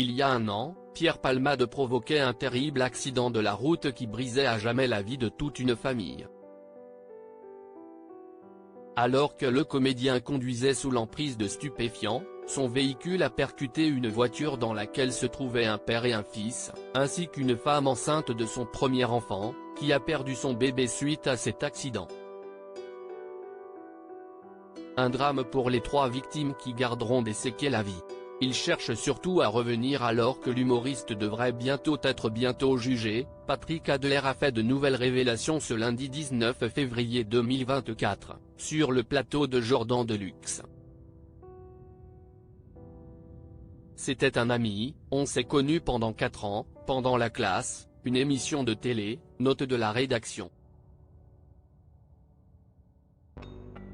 Il y a un an, Pierre Palmade provoquait un terrible accident de la route qui brisait à jamais la vie de toute une famille. Alors que le comédien conduisait sous l'emprise de stupéfiants, son véhicule a percuté une voiture dans laquelle se trouvaient un père et un fils, ainsi qu'une femme enceinte de son premier enfant, qui a perdu son bébé suite à cet accident. Un drame pour les 3 victimes qui garderont des séquelles à vie. Il cherche surtout à revenir alors que l'humoriste devrait être jugé. Patrick Adler a fait de nouvelles révélations ce lundi 19 février 2024, sur le plateau de Jordan Deluxe. C'était un ami, on s'est connus pendant 4 ans, pendant la classe, une émission de télé, note de la rédaction.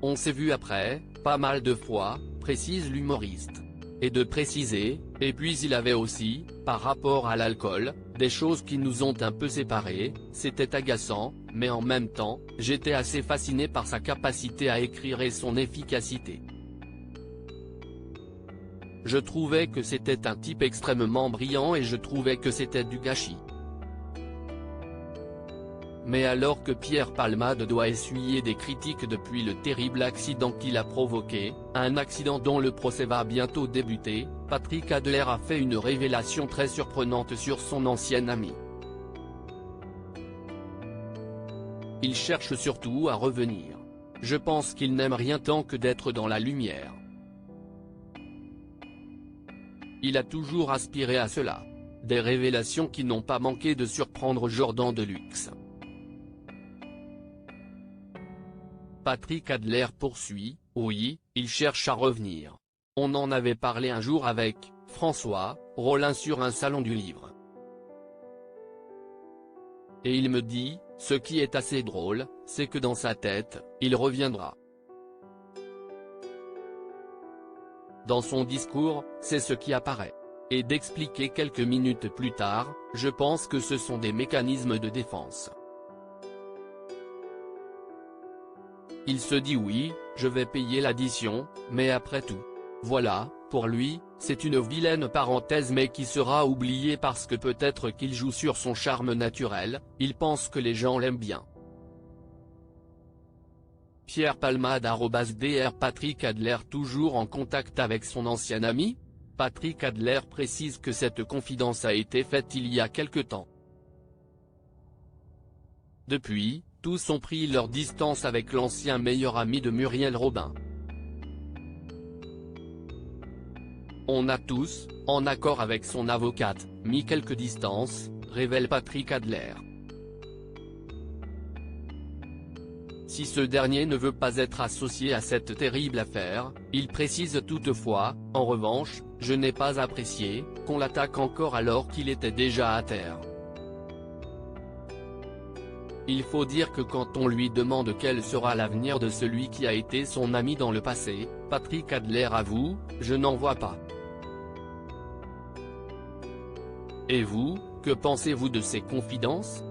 On s'est vu après, pas mal de fois, précise l'humoriste. Et de préciser, et puis il avait aussi, par rapport à l'alcool, des choses qui nous ont un peu séparés. C'était agaçant, mais en même temps, j'étais assez fasciné par sa capacité à écrire et son efficacité. Je trouvais que c'était un type extrêmement brillant et je trouvais que c'était du gâchis. Mais alors que Pierre Palmade doit essuyer des critiques depuis le terrible accident qu'il a provoqué, un accident dont le procès va bientôt débuter, Patrick Adler a fait une révélation très surprenante sur son ancien ami. Il cherche surtout à revenir. Je pense qu'il n'aime rien tant que d'être dans la lumière. Il a toujours aspiré à cela. Des révélations qui n'ont pas manqué de surprendre Jordan Deluxe. Patrick Adler poursuit, oui, il cherche à revenir. On en avait parlé un jour avec François Rollin sur un salon du livre. Et il me dit, ce qui est assez drôle, c'est que dans sa tête, il reviendra. Dans son discours, c'est ce qui apparaît. Et d'expliquer quelques minutes plus tard, je pense que ce sont des mécanismes de défense. Il se dit oui, je vais payer l'addition, mais après tout. Voilà, pour lui, c'est une vilaine parenthèse mais qui sera oubliée parce que peut-être qu'il joue sur son charme naturel, il pense que les gens l'aiment bien. Pierre Palmade @Dr Patrick Adler toujours en contact avec son ancien ami? Patrick Adler précise que cette confidence a été faite il y a quelque temps. Depuis, tous ont pris leur distance avec l'ancien meilleur ami de Muriel Robin. On a tous, en accord avec son avocate, mis quelques distances, révèle Patrick Adler. Si ce dernier ne veut pas être associé à cette terrible affaire, il précise toutefois, en revanche, je n'ai pas apprécié qu'on l'attaque encore alors qu'il était déjà à terre. Il faut dire que quand on lui demande quel sera l'avenir de celui qui a été son ami dans le passé, Patrick Adler avoue, je n'en vois pas. Et vous, que pensez-vous de ces confidences ?